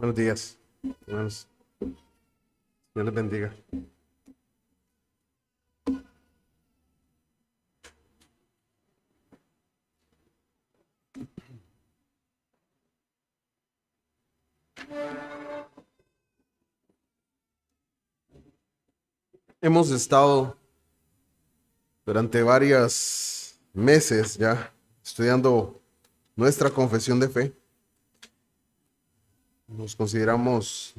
Buenos días, hermanos. Dios les bendiga. Hemos estado durante varios meses ya estudiando nuestra confesión de fe. Nos declaramos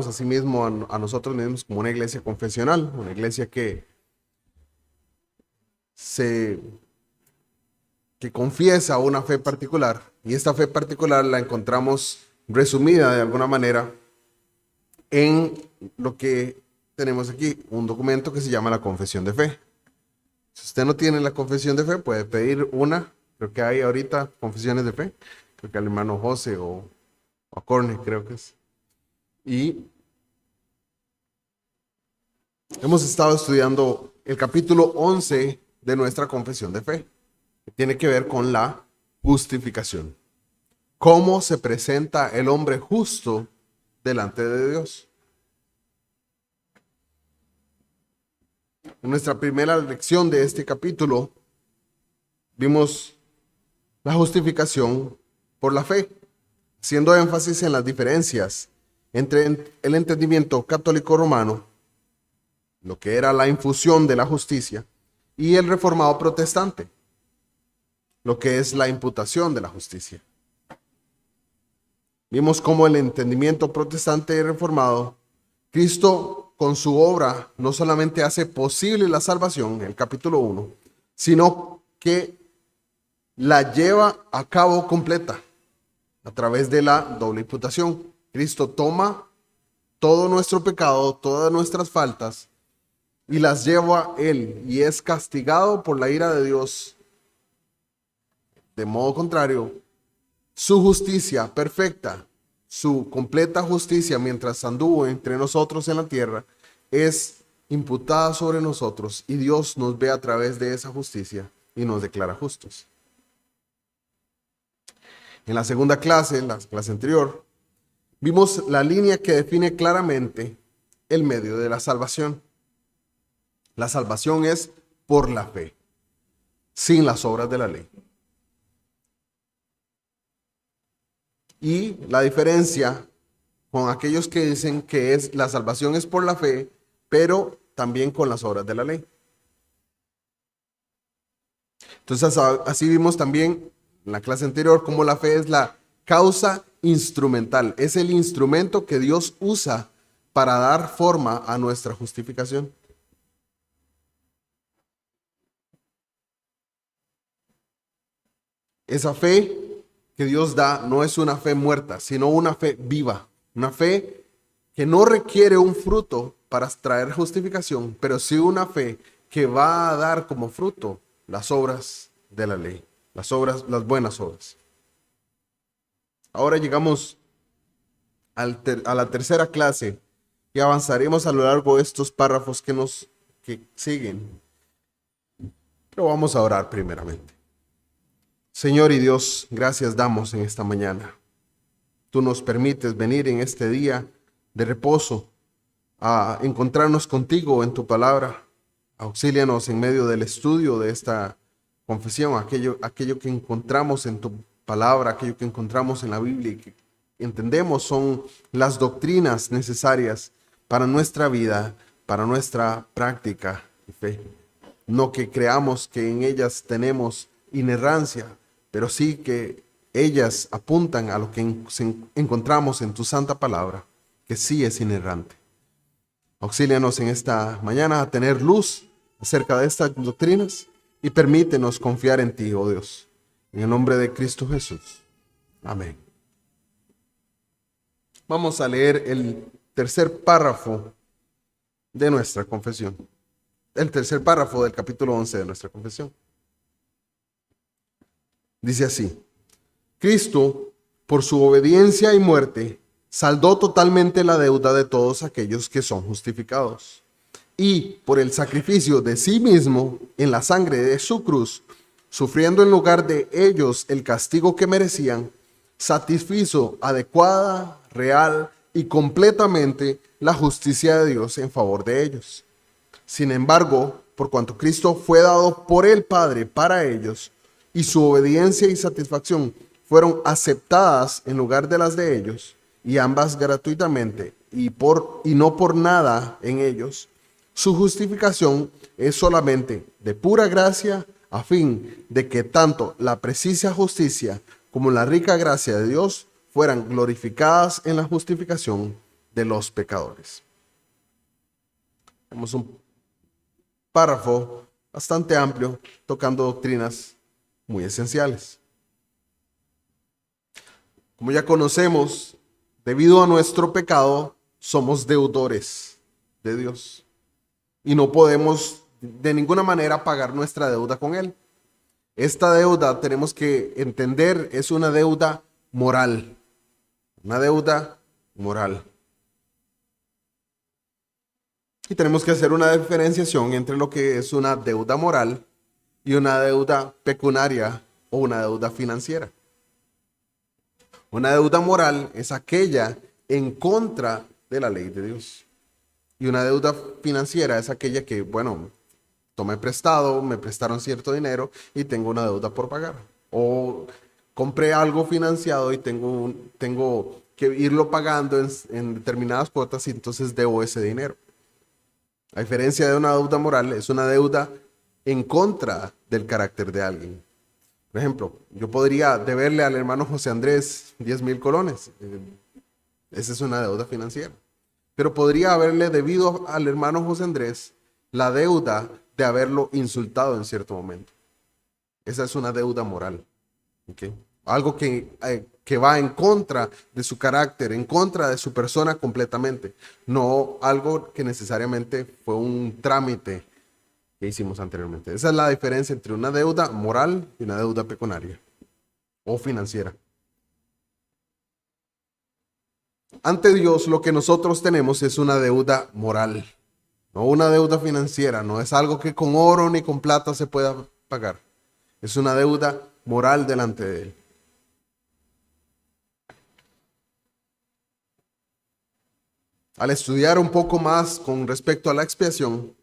a sí mismo, a nosotros mismos como una iglesia confesional, una iglesia que confiesa una fe particular, y esta fe particular la encontramos resumida de alguna manera en lo que tenemos aquí, un documento que se llama la confesión de fe. Si usted no tiene la confesión de fe, puede pedir una. Creo que hay ahorita confesiones de fe. Creo que al hermano José o a Corne, creo que es. Y hemos estado estudiando el capítulo 11 de nuestra confesión de fe, que tiene que ver con la justificación. Cómo se presenta el hombre justo delante de Dios. En nuestra primera lección de este capítulo vimos la justificación por la fe, haciendo énfasis en las diferencias entre el entendimiento católico romano, lo que era la infusión de la justicia, y el reformado protestante, lo que es la imputación de la justicia. Vimos cómo el entendimiento protestante y reformado, Cristo con su obra no solamente hace posible la salvación, en el capítulo 1, sino que la lleva a cabo completa a través de la doble imputación. Cristo toma todo nuestro pecado, todas nuestras faltas, y las lleva Él, y es castigado por la ira de Dios. De modo contrario, su justicia perfecta, su completa justicia mientras anduvo entre nosotros en la tierra, es imputada sobre nosotros, y Dios nos ve a través de esa justicia y nos declara justos. En la segunda clase, la clase anterior, vimos la línea que define claramente el medio de la salvación. La salvación es por la fe, sin las obras de la ley. Y la diferencia con aquellos que dicen que la salvación es por la fe, pero también con las obras de la ley. Entonces, así vimos también en la clase anterior cómo la fe es la causa instrumental, es el instrumento que Dios usa para dar forma a nuestra justificación. Esa fe que Dios da no es una fe muerta, sino una fe viva, una fe que no requiere un fruto para traer justificación, pero sí una fe que va a dar como fruto las obras de la ley, las buenas obras. Ahora llegamos a la tercera clase y avanzaremos a lo largo de estos párrafos que siguen. Pero vamos a orar primeramente. Señor y Dios, gracias damos en esta mañana. Tú nos permites venir en este día de reposo a encontrarnos contigo en tu palabra. Auxílianos en medio del estudio de esta confesión, aquello que encontramos en tu palabra, aquello que encontramos en la Biblia y que entendemos son las doctrinas necesarias para nuestra vida, para nuestra práctica y fe. No que creamos que en ellas tenemos inerrancia, pero sí que ellas apuntan a lo que encontramos en tu santa palabra, que sí es inerrante. Auxílianos en esta mañana a tener luz acerca de estas doctrinas y permítenos confiar en ti, oh Dios. En el nombre de Cristo Jesús. Amén. Vamos a leer el tercer párrafo de nuestra confesión. El tercer párrafo del capítulo 11 de nuestra confesión. Dice así: Cristo, por su obediencia y muerte, saldó totalmente la deuda de todos aquellos que son justificados. Y por el sacrificio de sí mismo en la sangre de su cruz, sufriendo en lugar de ellos el castigo que merecían, satisfizo adecuada, real y completamente la justicia de Dios en favor de ellos. Sin embargo, por cuanto Cristo fue dado por el Padre para ellos, y su obediencia y satisfacción fueron aceptadas en lugar de las de ellos, y ambas gratuitamente, y no por nada en ellos, su justificación es solamente de pura gracia, a fin de que tanto la precisa justicia como la rica gracia de Dios fueran glorificadas en la justificación de los pecadores. Tenemos un párrafo bastante amplio tocando doctrinas muy esenciales. Como ya conocemos, debido a nuestro pecado, somos deudores de Dios y no podemos de ninguna manera pagar nuestra deuda con Él. Esta deuda, tenemos que entender, es una deuda moral. Una deuda moral. Y tenemos que hacer una diferenciación entre lo que es una deuda moral y una deuda pecuniaria o una deuda financiera. Una deuda moral es aquella en contra de la ley de Dios. Y una deuda financiera es aquella que, bueno, tomé prestado, me prestaron cierto dinero y tengo una deuda por pagar. O compré algo financiado y tengo que irlo pagando en determinadas cuotas y entonces debo ese dinero. A diferencia de una deuda moral, es una deuda en contra del carácter de alguien. Por ejemplo, yo podría deberle al hermano José Andrés 10,000 colones. Esa es una deuda financiera. Pero podría haberle debido al hermano José Andrés la deuda de haberlo insultado en cierto momento. Esa es una deuda moral. ¿Okay? Algo que va en contra de su carácter, en contra de su persona completamente. No algo que necesariamente fue un trámite que hicimos anteriormente. Esa es la diferencia entre una deuda moral y una deuda pecuniaria o financiera. Ante Dios, lo que nosotros tenemos es una deuda moral, no una deuda financiera. No es algo que con oro ni con plata se pueda pagar. Es una deuda moral delante de Él. Al estudiar un poco más con respecto a la expiación,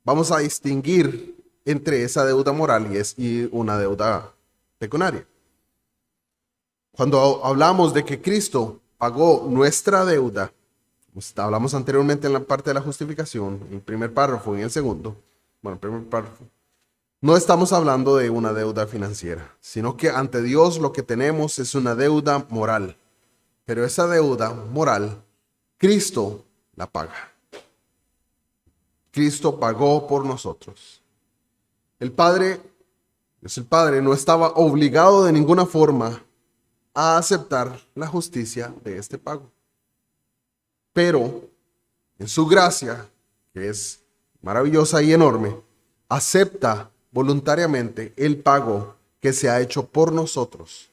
vamos a distinguir entre esa deuda moral y una deuda pecuniaria. Cuando hablamos de que Cristo pagó nuestra deuda, hablamos anteriormente en la parte de la justificación, en el primer párrafo y en el segundo, el primer párrafo, no estamos hablando de una deuda financiera, sino que ante Dios lo que tenemos es una deuda moral. Pero esa deuda moral, Cristo la paga. Cristo pagó por nosotros. El Padre, Dios el Padre, no estaba obligado de ninguna forma a aceptar la justicia de este pago. Pero en su gracia, que es maravillosa y enorme, acepta voluntariamente el pago que se ha hecho por nosotros.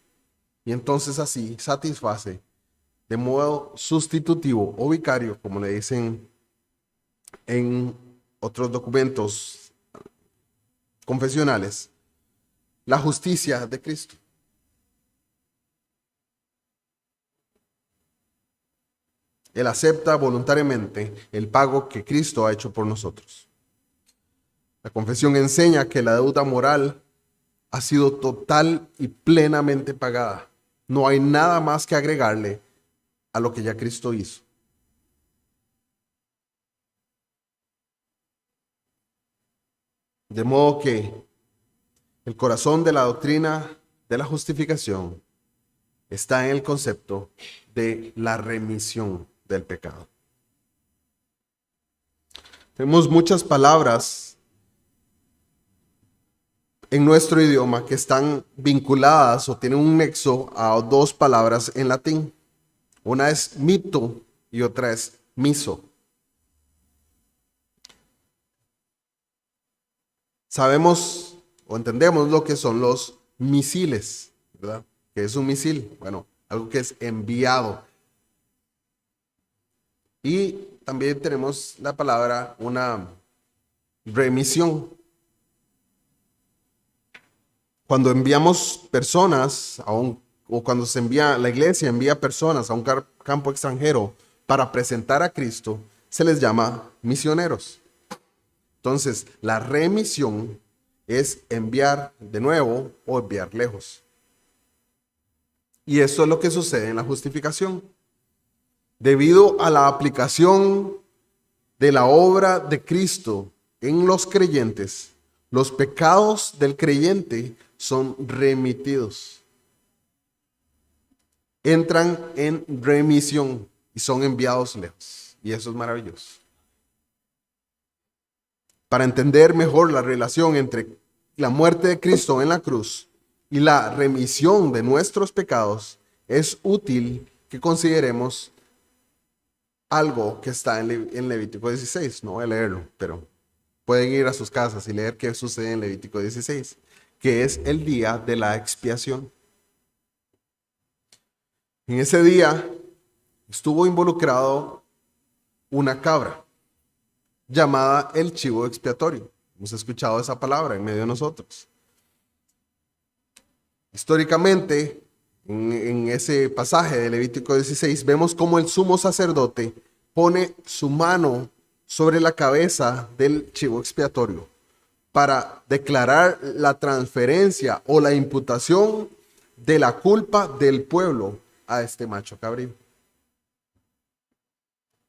Y entonces así satisface de modo sustitutivo o vicario, como le dicen en otros documentos confesionales, la justicia de Cristo. Él acepta voluntariamente el pago que Cristo ha hecho por nosotros. La confesión enseña que la deuda moral ha sido total y plenamente pagada. No hay nada más que agregarle a lo que ya Cristo hizo. De modo que el corazón de la doctrina de la justificación está en el concepto de la remisión del pecado. Tenemos muchas palabras en nuestro idioma que están vinculadas o tienen un nexo a dos palabras en latín. Una es mito y otra es miso. Sabemos o entendemos lo que son los misiles, ¿verdad? ¿Qué es un misil? Bueno, algo que es enviado. Y también tenemos la palabra una remisión. Cuando enviamos personas a un o cuando la iglesia envía personas a un campo extranjero para presentar a Cristo, se les llama misioneros. Entonces, la remisión es enviar de nuevo o enviar lejos. Y eso es lo que sucede en la justificación. Debido a la aplicación de la obra de Cristo en los creyentes, los pecados del creyente son remitidos. Entran en remisión y son enviados lejos. Y eso es maravilloso. Para entender mejor la relación entre la muerte de Cristo en la cruz y la remisión de nuestros pecados, es útil que consideremos algo que está en Levítico 16. No voy a leerlo, pero pueden ir a sus casas y leer qué sucede en Levítico 16, que es el día de la expiación. En ese día estuvo involucrado una cabra llamada el chivo expiatorio. Hemos escuchado esa palabra en medio de nosotros. Históricamente, en ese pasaje de Levítico 16, vemos cómo el sumo sacerdote pone su mano sobre la cabeza del chivo expiatorio para declarar la transferencia o la imputación de la culpa del pueblo a este macho cabrío.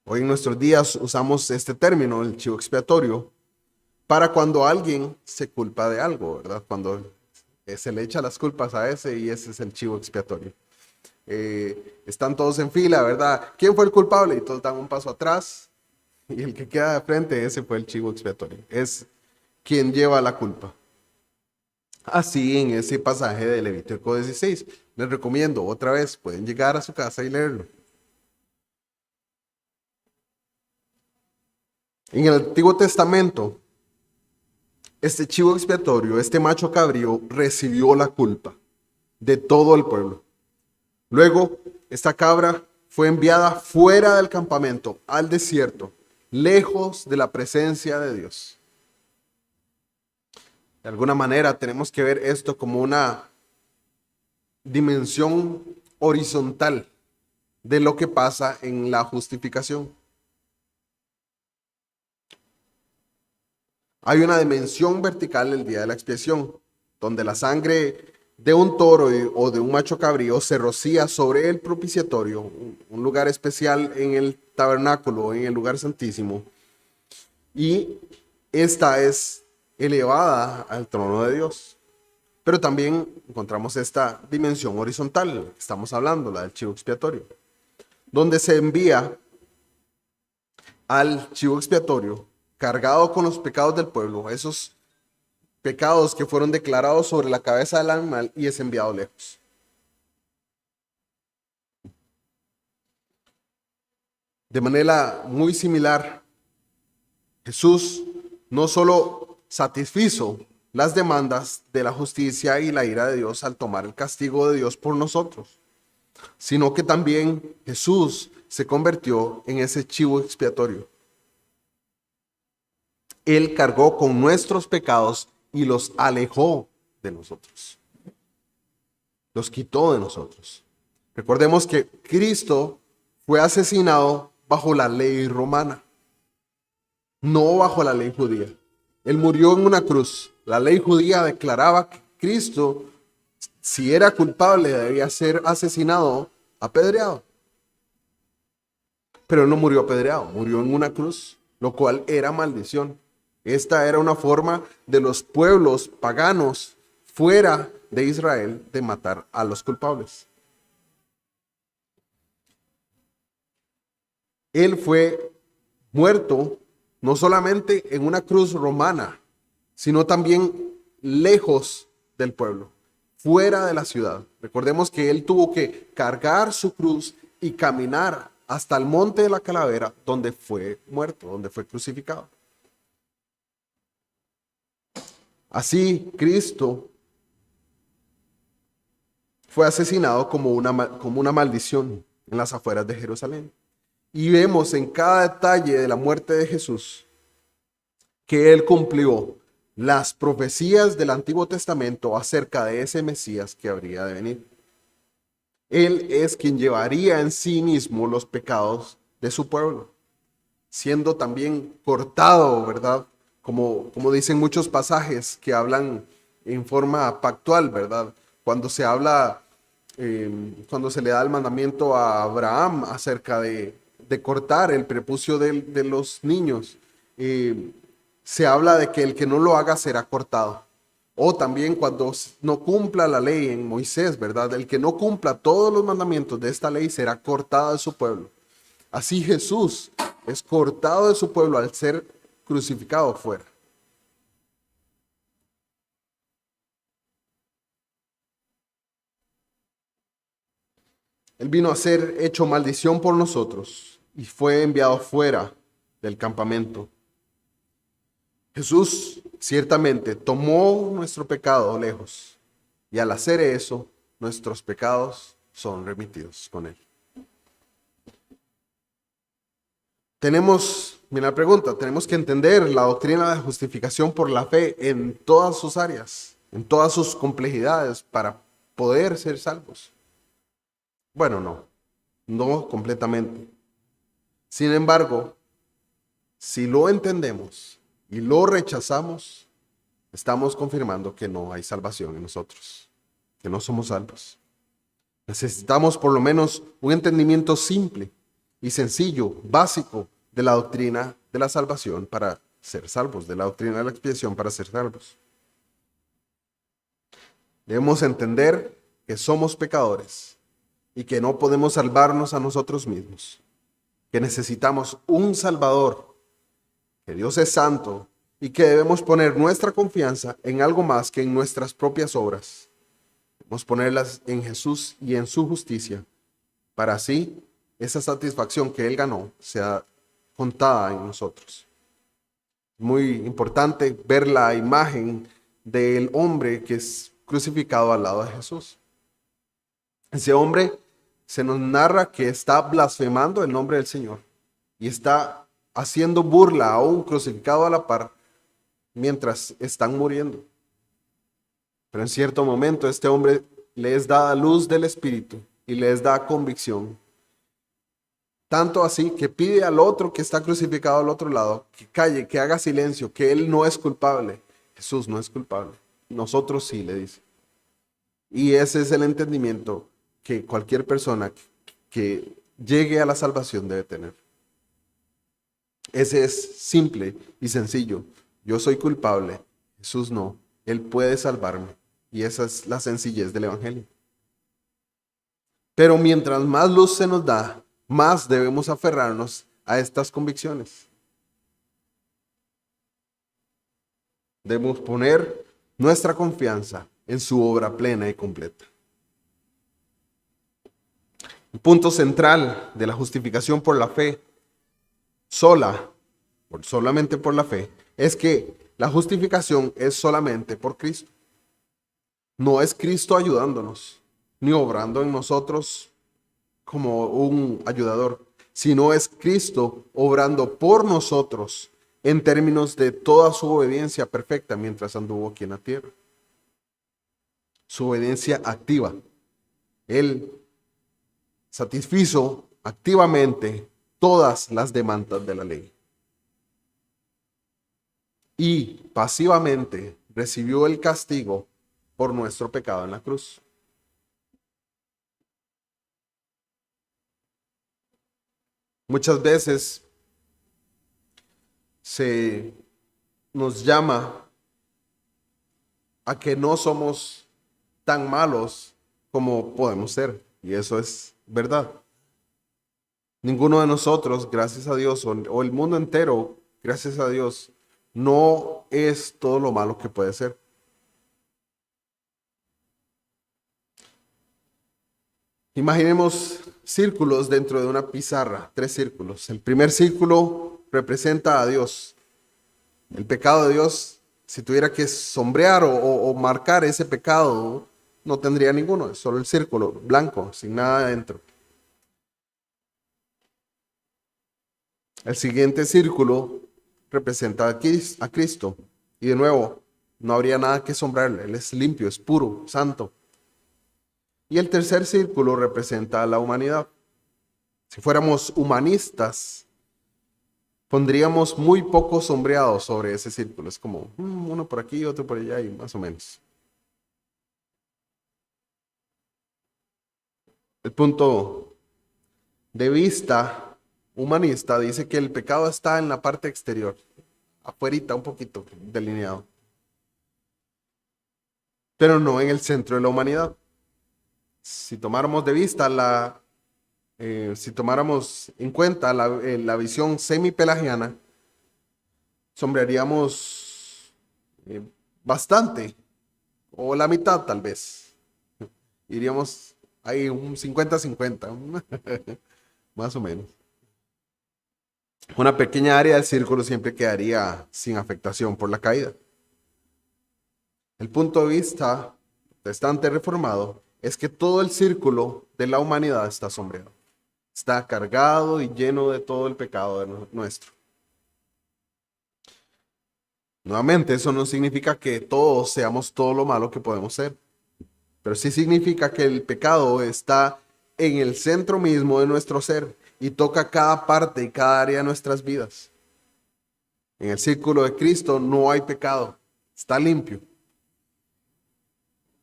Hoy en nuestros días usamos este término, el chivo expiatorio, para cuando alguien se culpa de algo, ¿verdad? Cuando se le echa las culpas a ese y ese es el chivo expiatorio. Están todos en fila, ¿verdad? ¿Quién fue el culpable? Y todos dan un paso atrás y el que queda de frente, ese fue el chivo expiatorio. Es quien lleva la culpa. Así en ese pasaje de Levítico 16. Les recomiendo otra vez, pueden llegar a su casa y leerlo. En el Antiguo Testamento, este chivo expiatorio, este macho cabrío, recibió la culpa de todo el pueblo. Luego, esta cabra fue enviada fuera del campamento, al desierto, lejos de la presencia de Dios. De alguna manera tenemos que ver esto como una dimensión horizontal de lo que pasa en la justificación. Hay una dimensión vertical el día de la expiación, donde la sangre de un toro o de un macho cabrío se rocía sobre el propiciatorio, un lugar especial en el tabernáculo, en el lugar santísimo, y esta es elevada al trono de Dios. Pero también encontramos esta dimensión horizontal, estamos hablando, la del chivo expiatorio, donde se envía al chivo expiatorio cargado con los pecados del pueblo, esos pecados que fueron declarados sobre la cabeza del animal, y es enviado lejos. De manera muy similar, Jesús no solo satisfizo las demandas de la justicia y la ira de Dios al tomar el castigo de Dios por nosotros, sino que también Jesús se convirtió en ese chivo expiatorio. Él cargó con nuestros pecados y los alejó de nosotros. Los quitó de nosotros. Recordemos que Cristo fue asesinado bajo la ley romana, no bajo la ley judía. Él murió en una cruz. La ley judía declaraba que Cristo, si era culpable, debía ser asesinado, apedreado. Pero él no murió apedreado, murió en una cruz, lo cual era maldición. Esta era una forma de los pueblos paganos fuera de Israel de matar a los culpables. Él fue muerto no solamente en una cruz romana, sino también lejos del pueblo, fuera de la ciudad. Recordemos que él tuvo que cargar su cruz y caminar hasta el monte de la calavera, donde fue muerto, donde fue crucificado. Así, Cristo fue asesinado como una maldición en las afueras de Jerusalén. Y vemos en cada detalle de la muerte de Jesús que Él cumplió las profecías del Antiguo Testamento acerca de ese Mesías que habría de venir. Él es quien llevaría en sí mismo los pecados de su pueblo, siendo también cortado, ¿verdad? Como dicen muchos pasajes que hablan en forma pactual, ¿verdad? Cuando se habla, cuando se le da el mandamiento a Abraham acerca de cortar el prepucio de los niños, eh, se habla de que el que no lo haga será cortado. O también cuando no cumpla la ley en Moisés, ¿verdad? El que no cumpla todos los mandamientos de esta ley será cortado de su pueblo. Así Jesús es cortado de su pueblo al ser crucificado fuera. Él vino a ser hecho maldición por nosotros y fue enviado fuera del campamento. Jesús ciertamente tomó nuestro pecado lejos y al hacer eso, nuestros pecados son remitidos con él. Mira la pregunta, tenemos que entender la doctrina de justificación por la fe en todas sus áreas, en todas sus complejidades para poder ser salvos. Bueno, no completamente. Sin embargo, si lo entendemos y lo rechazamos, estamos confirmando que no hay salvación en nosotros, que no somos salvos. Necesitamos por lo menos un entendimiento simple y sencillo, básico, de la doctrina de la salvación para ser salvos, de la doctrina de la expiación para ser salvos. Debemos entender que somos pecadores y que no podemos salvarnos a nosotros mismos, que necesitamos un Salvador, que Dios es santo y que debemos poner nuestra confianza en algo más que en nuestras propias obras. Debemos ponerlas en Jesús y en su justicia, para así esa satisfacción que Él ganó sea contada en nosotros. Muy importante ver la imagen del hombre que es crucificado al lado de Jesús. Ese hombre se nos narra que está blasfemando el nombre del Señor y está haciendo burla a un crucificado a la par mientras están muriendo. Pero en cierto momento este hombre les da luz del Espíritu y les da convicción. Tanto así que pide al otro que está crucificado al otro lado que calle, que haga silencio, que él no es culpable. Jesús no es culpable. Nosotros sí, le dice. Y ese es el entendimiento que cualquier persona que llegue a la salvación debe tener. Ese es simple y sencillo. Yo soy culpable, Jesús no. Él puede salvarme. Y esa es la sencillez del Evangelio. Pero mientras más luz se nos da, más debemos aferrarnos a estas convicciones. Debemos poner nuestra confianza en su obra plena y completa. El punto central de la justificación por la fe, solamente por la fe, es que la justificación es solamente por Cristo. No es Cristo ayudándonos, ni obrando en nosotros como un ayudador, sino es Cristo obrando por nosotros en términos de toda su obediencia perfecta mientras anduvo aquí en la tierra. Su obediencia activa. Él satisfizo activamente todas las demandas de la ley. Y pasivamente recibió el castigo por nuestro pecado en la cruz. Muchas veces se nos llama a que no somos tan malos como podemos ser, y eso es verdad. Ninguno de nosotros, gracias a Dios, o el mundo entero, gracias a Dios, no es todo lo malo que puede ser. Imaginemos círculos dentro de una pizarra, 3 círculos. El primer círculo representa a Dios. El pecado de Dios, si tuviera que sombrear o marcar ese pecado, no tendría ninguno, es solo el círculo blanco, sin nada adentro. El siguiente círculo representa a Cristo. Y de nuevo, no habría nada que sombrarle. Él es limpio, es puro, santo. Y el tercer círculo representa a la humanidad. Si fuéramos humanistas, pondríamos muy poco sombreado sobre ese círculo. Es como uno por aquí, otro por allá y más o menos. El punto de vista humanista dice que el pecado está en la parte exterior, afuerita un poquito delineado, pero no en el centro de la humanidad. Si tomáramos de vista si tomáramos en cuenta la visión semipelagiana, sombrearíamos bastante, o la mitad tal vez. Iríamos ahí un 50-50, más o menos. Una pequeña área del círculo siempre quedaría sin afectación por la caída. El punto de vista protestante reformado es que todo el círculo de la humanidad está sombreado. Está cargado y lleno de todo el pecado nuestro. Nuevamente, eso no significa que todos seamos todo lo malo que podemos ser, pero sí significa que el pecado está en el centro mismo de nuestro ser y toca cada parte y cada área de nuestras vidas. En el círculo de Cristo no hay pecado, está limpio,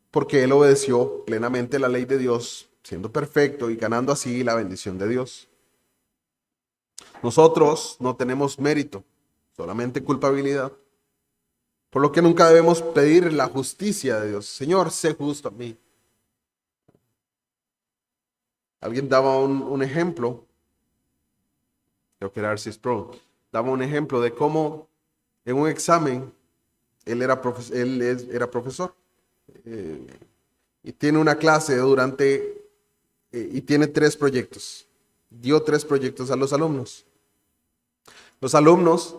porque Él obedeció plenamente la ley de Dios, siendo perfecto y ganando así la bendición de Dios. Nosotros no tenemos mérito, solamente culpabilidad. Por lo que nunca debemos pedir la justicia de Dios. Señor, sé justo a mí. Alguien daba un ejemplo, creo que era Arcis Pro, daba un ejemplo de cómo en un examen él era profesor y tiene una clase y tiene 3 proyectos. Dio 3 proyectos a los alumnos. Los alumnos,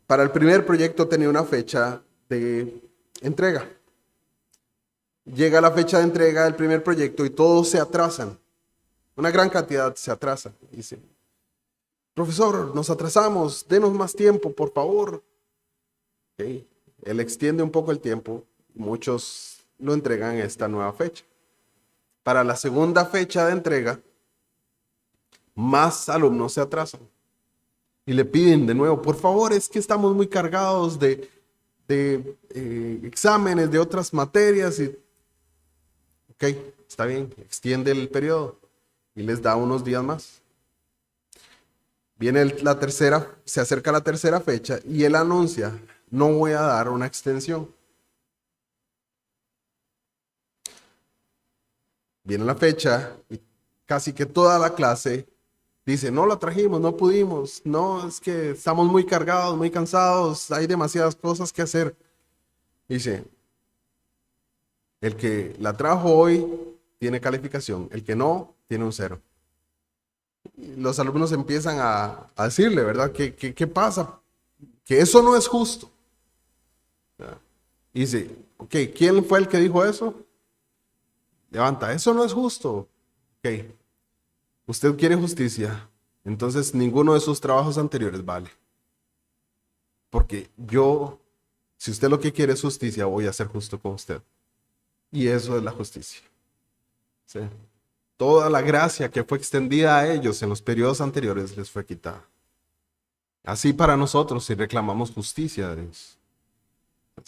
para el primer proyecto tenía una fecha de entrega. Llega la fecha de entrega del primer proyecto y todos se atrasan. Una gran cantidad se atrasa. Dice, profesor, nos atrasamos, denos más tiempo, por favor. Okay. Él extiende un poco el tiempo. Muchos lo entregan en esta nueva fecha. Para la segunda fecha de entrega, más alumnos se atrasan. Y le piden de nuevo, por favor, es que estamos muy cargados de exámenes, de otras materias. Ok, está bien, extiende el periodo y les da unos días más. Se acerca la tercera fecha y él anuncia, no voy a dar una extensión. Viene la fecha y casi que toda la clase dice, no la trajimos, no pudimos, no, es que estamos muy cargados, muy cansados, hay demasiadas cosas que hacer. Dice, el que la trajo hoy tiene calificación, el que no, tiene un 0. Y los alumnos empiezan a decirle, ¿verdad? ¿Qué pasa? Que eso no es justo. Y dice, ok, ¿quién fue el que dijo eso? Levanta, eso no es justo. Ok, usted quiere justicia, entonces ninguno de sus trabajos anteriores vale. Porque si usted lo que quiere es justicia, voy a ser justo con usted. Y eso es la justicia. ¿Sí? Toda la gracia que fue extendida a ellos en los periodos anteriores les fue quitada. Así para nosotros, si reclamamos justicia de Dios.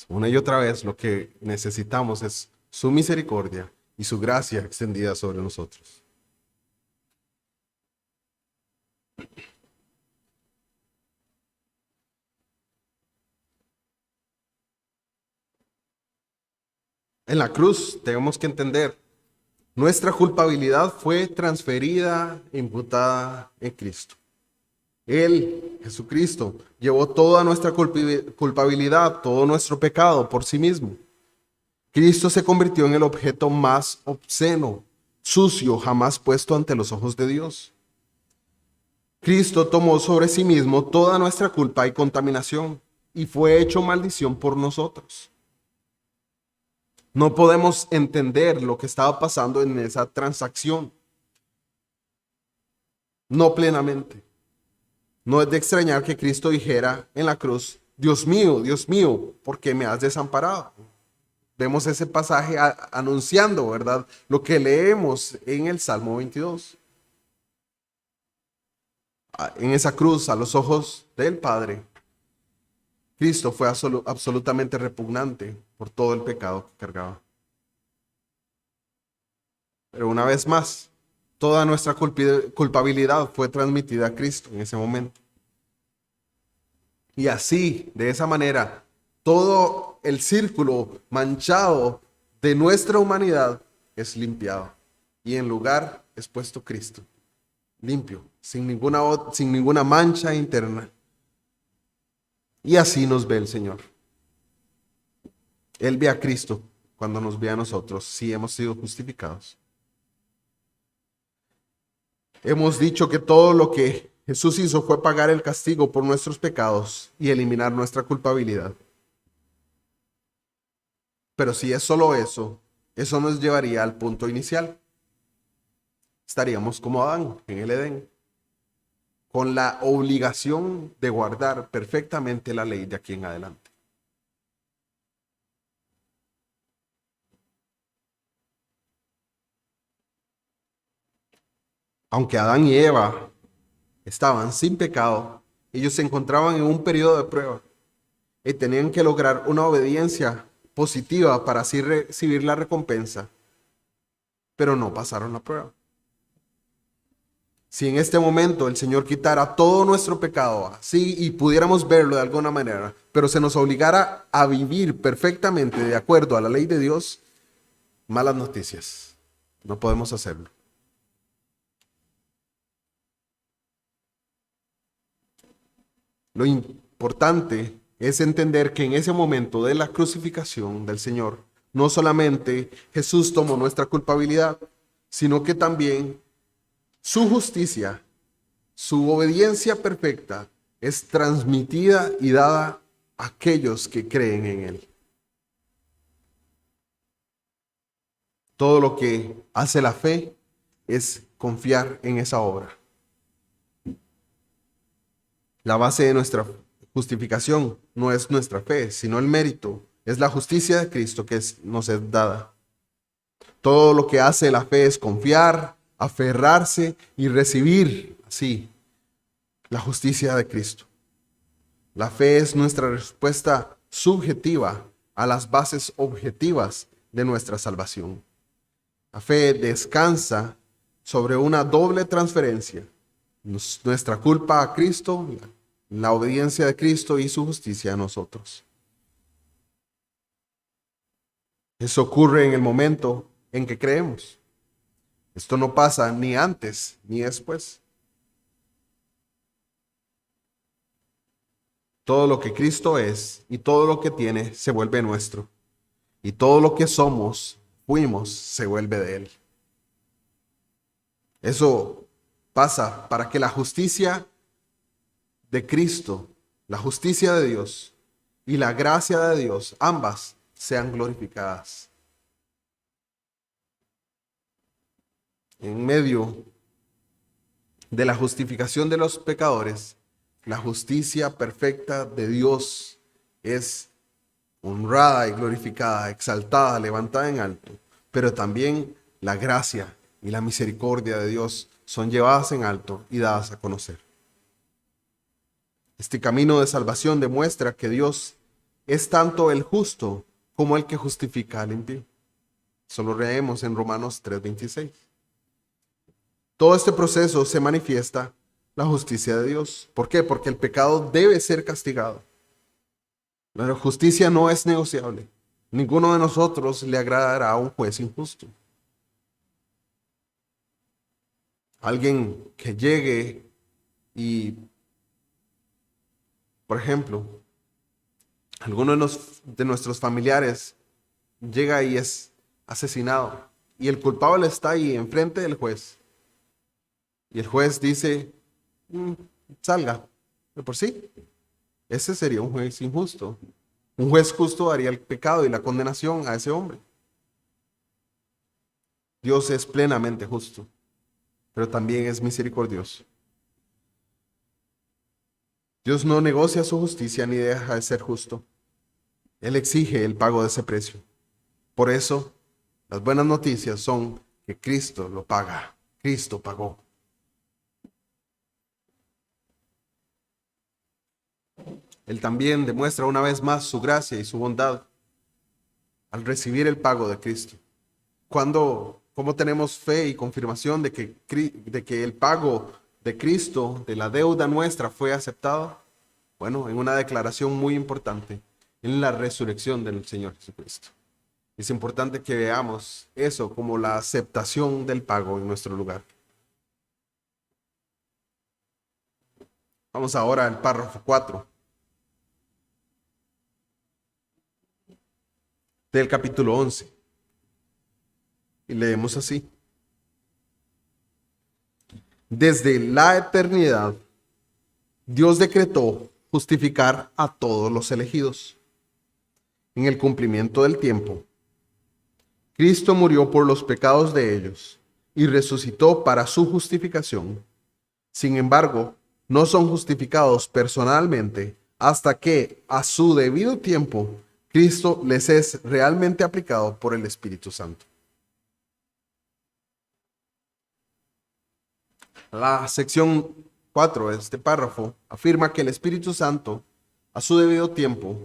Una y otra vez lo que necesitamos es su misericordia y su gracia extendida sobre nosotros. En la cruz tenemos que entender, nuestra culpabilidad fue transferida, imputada en Cristo. Él, Jesucristo, llevó toda nuestra culpabilidad, todo nuestro pecado por sí mismo. Cristo se convirtió en el objeto más obsceno, sucio, jamás puesto ante los ojos de Dios. Cristo tomó sobre sí mismo toda nuestra culpa y contaminación y fue hecho maldición por nosotros. No podemos entender lo que estaba pasando en esa transacción. No plenamente. No es de extrañar que Cristo dijera en la cruz, Dios mío, ¿por qué me has desamparado? vemos ese pasaje anunciando, ¿verdad? Lo que leemos en el Salmo 22. En esa cruz, a los ojos del Padre, Cristo fue absolutamente repugnante por todo el pecado que cargaba. Pero una vez más, toda nuestra culpabilidad fue transmitida a Cristo en ese momento. Y así, de esa manera, todo el círculo manchado de nuestra humanidad es limpiado. Y en lugar es puesto Cristo, limpio, sin ninguna mancha interna. Y así nos ve el Señor. Él ve a Cristo cuando nos ve a nosotros, si hemos sido justificados. Hemos dicho que todo lo que Jesús hizo fue pagar el castigo por nuestros pecados y eliminar nuestra culpabilidad. Pero si es solo eso, eso nos llevaría al punto inicial. Estaríamos como Adán en el Edén, con la obligación de guardar perfectamente la ley de aquí en adelante. Aunque Adán y Eva estaban sin pecado, ellos se encontraban en un periodo de prueba y tenían que lograr una obediencia positiva para así recibir la recompensa, pero no pasaron la prueba. Si en este momento el Señor quitara todo nuestro pecado así y pudiéramos verlo de alguna manera, pero se nos obligara a vivir perfectamente de acuerdo a la ley de Dios, malas noticias, no podemos hacerlo. Lo importante es entender que en ese momento de la crucifixión del Señor, no solamente Jesús tomó nuestra culpabilidad, sino que también su justicia, su obediencia perfecta es transmitida y dada a aquellos que creen en Él. Todo lo que hace la fe es confiar en esa obra. La base de nuestra justificación no es nuestra fe, sino el mérito. Es la justicia de Cristo que nos es dada. Todo lo que hace la fe es confiar, aferrarse y recibir así la justicia de Cristo. La fe es nuestra respuesta subjetiva a las bases objetivas de nuestra salvación. La fe descansa sobre una doble transferencia. Nuestra culpa a Cristo, la obediencia de Cristo y su justicia a nosotros. Eso ocurre en el momento en que creemos. Esto no pasa ni antes ni después. Todo lo que Cristo es y todo lo que tiene se vuelve nuestro. Y todo lo que somos, fuimos, se vuelve de Él. Eso pasa para que la justicia de Cristo, la justicia de Dios y la gracia de Dios, ambas sean glorificadas. En medio de la justificación de los pecadores, la justicia perfecta de Dios es honrada y glorificada, exaltada, levantada en alto, pero también la gracia y la misericordia de Dios son llevadas en alto y dadas a conocer. Este camino de salvación demuestra que Dios es tanto el justo como el que justifica al impío. Eso lo leemos en Romanos 3:26. Todo este proceso se manifiesta la justicia de Dios. ¿Por qué? Porque el pecado debe ser castigado. La justicia no es negociable. Ninguno de nosotros le agradará a un juez injusto. Alguien que llegue y, por ejemplo, alguno de nuestros familiares llega y es asesinado y el culpable está ahí enfrente del juez. Y el juez dice, salga. De por sí, ese sería un juez injusto. Un juez justo daría el pecado y la condenación a ese hombre. Dios es plenamente justo, pero también es misericordioso. Dios no negocia su justicia ni deja de ser justo. Él exige el pago de ese precio. Por eso, las buenas noticias son que Cristo lo paga. Cristo pagó. Él también demuestra una vez más su gracia y su bondad al recibir el pago de Cristo. ¿Cómo tenemos fe y confirmación de que el pago de Cristo, de la deuda nuestra, fue aceptado? Bueno, en una declaración muy importante, en la resurrección del Señor Jesucristo. Es importante que veamos eso como la aceptación del pago en nuestro lugar. Vamos ahora al párrafo 4 del capítulo 11. Y leemos así. Desde la eternidad, Dios decretó justificar a todos los elegidos. En el cumplimiento del tiempo, Cristo murió por los pecados de ellos y resucitó para su justificación. Sin embargo, no son justificados personalmente hasta que, a su debido tiempo, Cristo les es realmente aplicado por el Espíritu Santo. La sección 4 de este párrafo afirma que el Espíritu Santo, a su debido tiempo,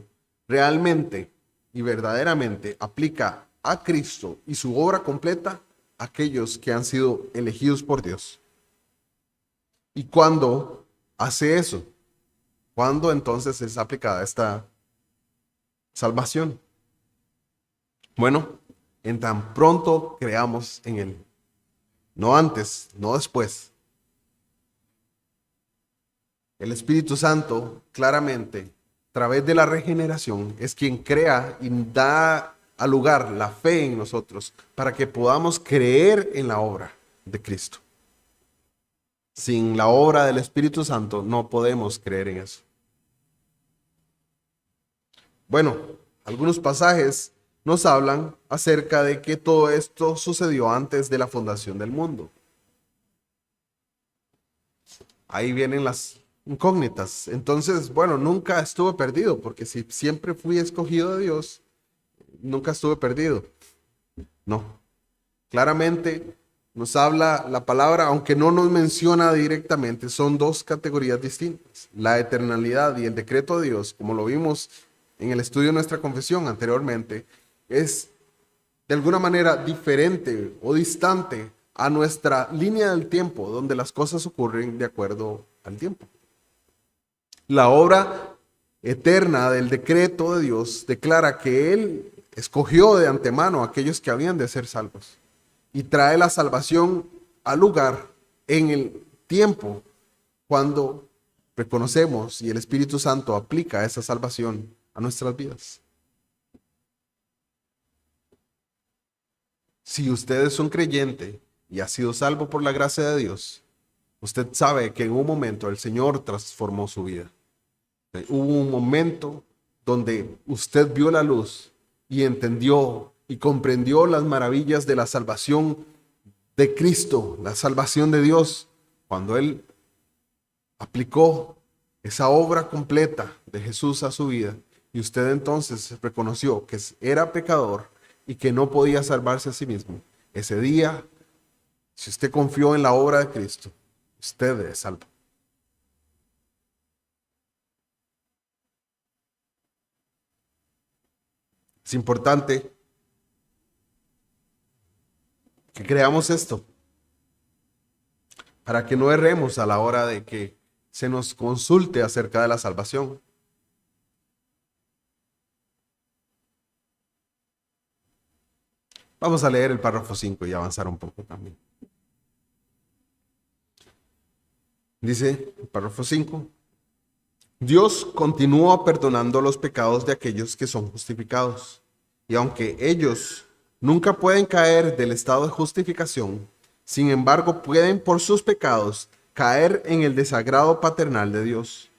realmente y verdaderamente aplica a Cristo y su obra completa a aquellos que han sido elegidos por Dios. ¿Y cuándo hace eso? ¿Cuándo entonces es aplicada esta salvación? Bueno, en tan pronto creamos en Él. No antes, no después. El Espíritu Santo, claramente, a través de la regeneración, es quien crea y da al lugar la fe en nosotros para que podamos creer en la obra de Cristo. Sin la obra del Espíritu Santo no podemos creer en eso. Bueno, algunos pasajes nos hablan acerca de que todo esto sucedió antes de la fundación del mundo. Ahí vienen las incógnitas. Entonces, bueno, nunca estuve perdido, porque si siempre fui escogido de Dios, nunca estuve perdido. No. Claramente nos habla la palabra, aunque no nos menciona directamente, son dos categorías distintas. La eternalidad y el decreto de Dios, como lo vimos en el estudio de nuestra confesión anteriormente, es de alguna manera diferente o distante a nuestra línea del tiempo, donde las cosas ocurren de acuerdo al tiempo. La obra eterna del decreto de Dios declara que Él escogió de antemano a aquellos que habían de ser salvos y trae la salvación al lugar en el tiempo cuando reconocemos y el Espíritu Santo aplica esa salvación a nuestras vidas. Si usted es un creyente y ha sido salvo por la gracia de Dios, usted sabe que en un momento el Señor transformó su vida. Hubo un momento donde usted vio la luz y entendió y comprendió las maravillas de la salvación de Cristo, la salvación de Dios, cuando Él aplicó esa obra completa de Jesús a su vida. Y usted entonces reconoció que era pecador y que no podía salvarse a sí mismo. Ese día, si usted confió en la obra de Cristo, usted es salvo. Es importante que creamos esto para que no erremos a la hora de que se nos consulte acerca de la salvación. Vamos a leer el párrafo 5 y avanzar un poco también. Dice el párrafo 5. Dios continúa perdonando los pecados de aquellos que son justificados. Y aunque ellos nunca pueden caer del estado de justificación, sin embargo pueden por sus pecados caer en el desagrado paternal de Dios.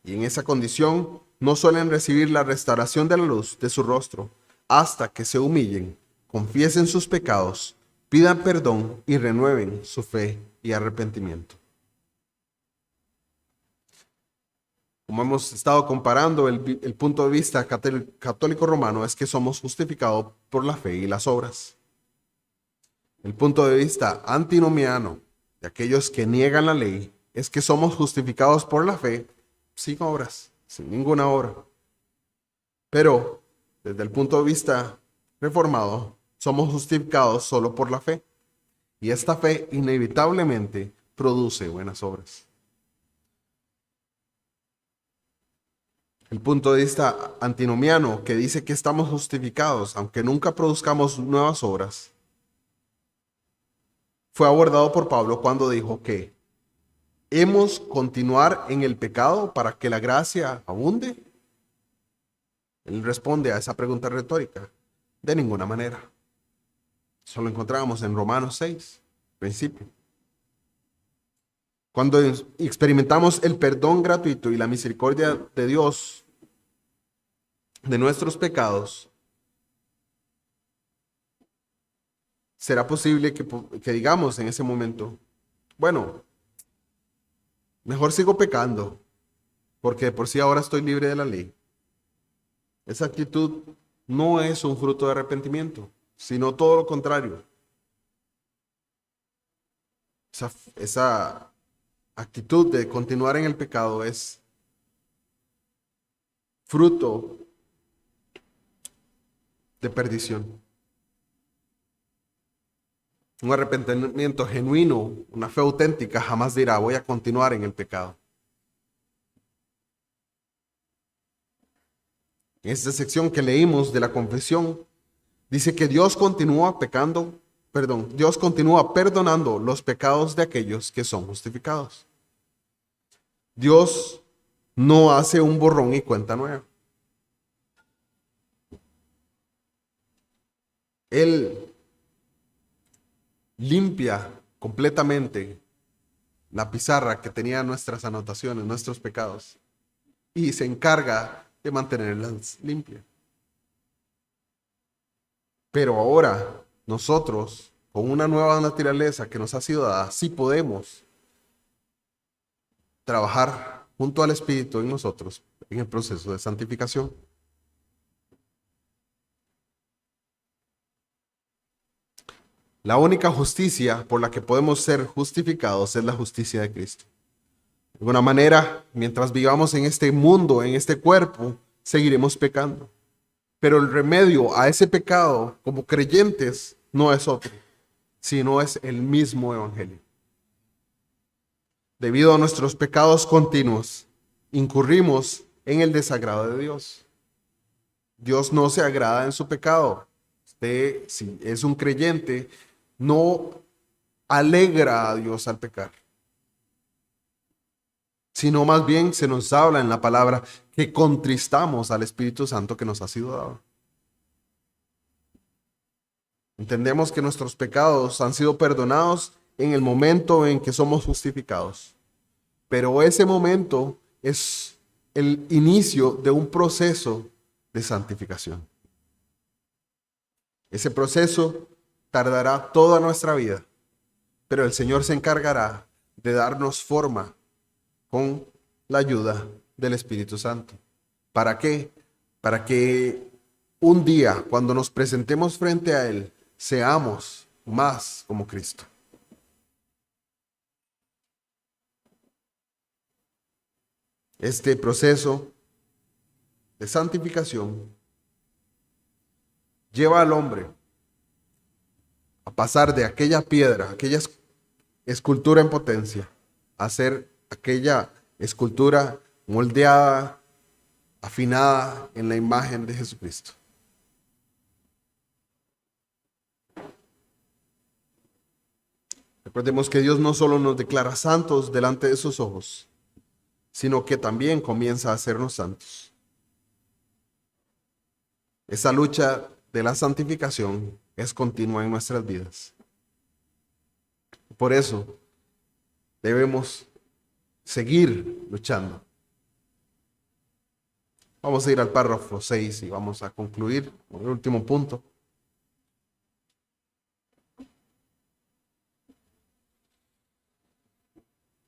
Y en esa condición no suelen recibir la restauración de la luz de su rostro hasta que se humillen, confiesen sus pecados, pidan perdón y renueven su fe y arrepentimiento. como hemos estado comparando, el punto de vista católico romano es que somos justificados por la fe y las obras. El punto de vista antinomiano de aquellos que niegan la ley es que somos justificados por la fe sin obras, sin ninguna obra. Pero desde el punto de vista reformado, somos justificados solo por la fe. Y esta fe inevitablemente produce buenas obras. El punto de vista antinomiano, que dice que estamos justificados, aunque nunca produzcamos nuevas obras, fue abordado por Pablo cuando dijo que ¿hemos continuar en el pecado para que la gracia abunde? Él responde a esa pregunta retórica: de ninguna manera. Eso lo encontramos en Romanos 6, principio. Cuando experimentamos el perdón gratuito y la misericordia de Dios de nuestros pecados, será posible que digamos en ese momento: bueno, mejor sigo pecando, porque de por sí ahora estoy libre de la ley. Esa actitud no es un fruto de arrepentimiento, sino todo lo contrario. Esa actitud de continuar en el pecado es fruto de perdición. Un arrepentimiento genuino, una fe auténtica, jamás dirá: voy a continuar en el pecado. En esta sección que leímos de la confesión, dice que Dios continúa Dios continúa perdonando los pecados de aquellos que son justificados. Dios no hace un borrón y cuenta nueva. Él limpia completamente la pizarra que tenía nuestras anotaciones, nuestros pecados, y se encarga de mantenerlas limpias. Pero ahora nosotros, con una nueva naturaleza que nos ha sido dada, sí podemos trabajar junto al Espíritu en nosotros en el proceso de santificación. La única justicia por la que podemos ser justificados es la justicia de Cristo. De alguna manera, mientras vivamos en este mundo, en este cuerpo, seguiremos pecando. Pero el remedio a ese pecado, como creyentes, no es otro, sino es el mismo evangelio. Debido a nuestros pecados continuos, incurrimos en el desagrado de Dios. Dios no se agrada en su pecado. Usted, si es un creyente, no alegra a Dios al pecar, sino más bien se nos habla en la palabra que contristamos al Espíritu Santo que nos ha sido dado. Entendemos que nuestros pecados han sido perdonados en el momento en que somos justificados, pero ese momento es el inicio de un proceso de santificación. Ese proceso tardará toda nuestra vida, pero el Señor se encargará de darnos forma con la ayuda del Espíritu Santo. ¿Para qué? Para que un día, cuando nos presentemos frente a Él, seamos más como Cristo. Este proceso de santificación lleva al hombre a pasar de aquella piedra, aquella escultura en potencia, a ser aquella escultura moldeada, afinada en la imagen de Jesucristo. Recordemos que Dios no solo nos declara santos delante de sus ojos, sino que también comienza a hacernos santos. Esa lucha de la santificación es continua en nuestras vidas. Por eso debemos seguir luchando. Vamos a ir al párrafo 6 y vamos a concluir con el último punto.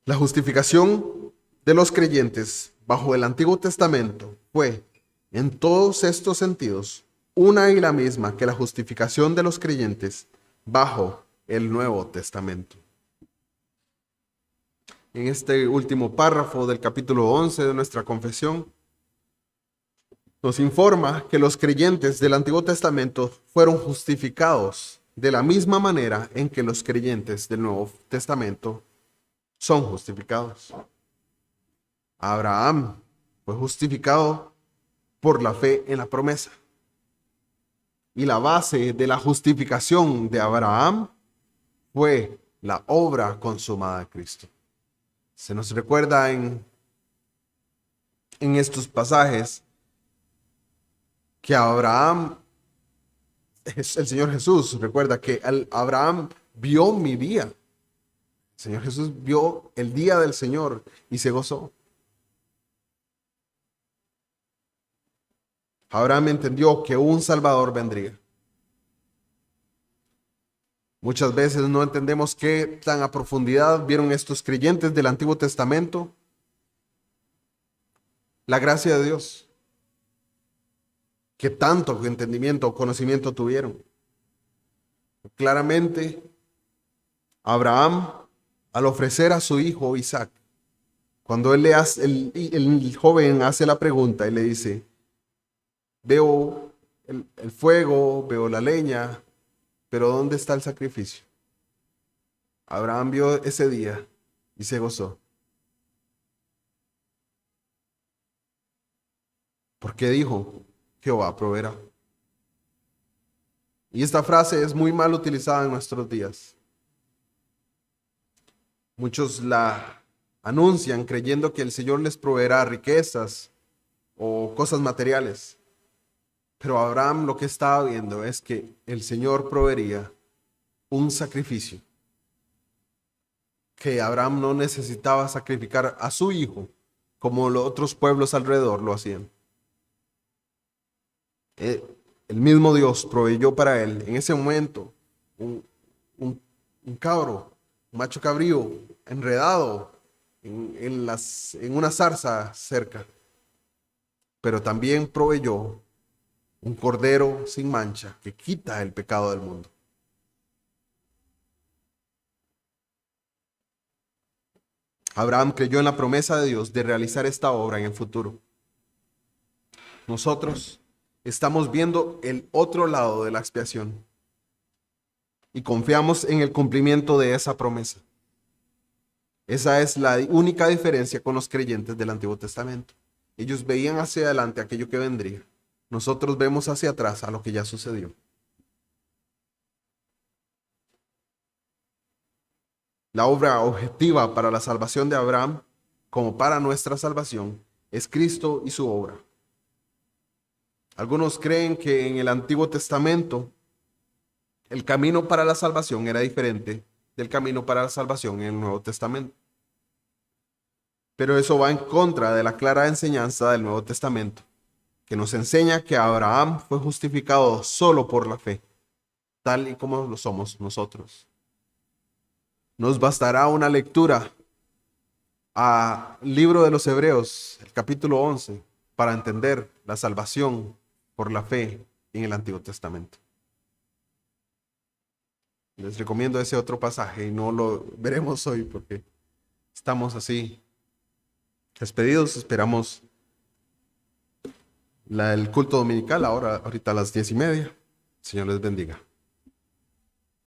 La justificación de los creyentes bajo el Antiguo Testamento fue, en todos estos sentidos, una y la misma que la justificación de los creyentes bajo el Nuevo Testamento. En este último párrafo del capítulo 11 de nuestra confesión, nos informa que los creyentes del Antiguo Testamento fueron justificados de la misma manera en que los creyentes del Nuevo Testamento son justificados. Abraham fue justificado por la fe en la promesa. Y la base de la justificación de Abraham fue la obra consumada de Cristo. Se nos recuerda en estos pasajes que Abraham, el Señor Jesús, recuerda que Abraham vio mi día. El Señor Jesús vio el día del Señor y se gozó. Abraham entendió que un Salvador vendría. Muchas veces no entendemos qué tan a profundidad vieron estos creyentes del Antiguo Testamento la gracia de Dios. Qué tanto entendimiento o conocimiento tuvieron. Claramente, Abraham, al ofrecer a su hijo Isaac, cuando él le hace, el joven hace la pregunta y le dice, veo el fuego, veo la leña, pero ¿dónde está el sacrificio? Abraham vio ese día y se gozó. Porque dijo, Jehová proveerá. Y esta frase es muy mal utilizada en nuestros días. Muchos la anuncian creyendo que el Señor les proveerá riquezas o cosas materiales. Pero Abraham lo que estaba viendo es que el Señor proveería un sacrificio. Que Abraham no necesitaba sacrificar a su hijo como los otros pueblos alrededor lo hacían. El mismo Dios proveyó para él en ese momento un cabro, un macho cabrío enredado en una zarza cerca. Pero también proveyó un cordero sin mancha que quita el pecado del mundo. Abraham creyó en la promesa de Dios de realizar esta obra en el futuro. Nosotros estamos viendo el otro lado de la expiación y confiamos en el cumplimiento de esa promesa. Esa es la única diferencia con los creyentes del Antiguo Testamento. Ellos veían hacia adelante aquello que vendría. Nosotros vemos hacia atrás a lo que ya sucedió. La obra objetiva para la salvación de Abraham, como para nuestra salvación, es Cristo y su obra. Algunos creen que en el Antiguo Testamento el camino para la salvación era diferente del camino para la salvación en el Nuevo Testamento. Pero eso va en contra de la clara enseñanza del Nuevo Testamento, que nos enseña que Abraham fue justificado solo por la fe, tal y como lo somos nosotros. Nos bastará una lectura al libro de los Hebreos, el capítulo 11, para entender la salvación por la fe en el Antiguo Testamento. Les recomiendo ese otro pasaje y no lo veremos hoy porque estamos así despedidos. Esperamos el culto dominical ahorita a las 10:30. Señor les bendiga.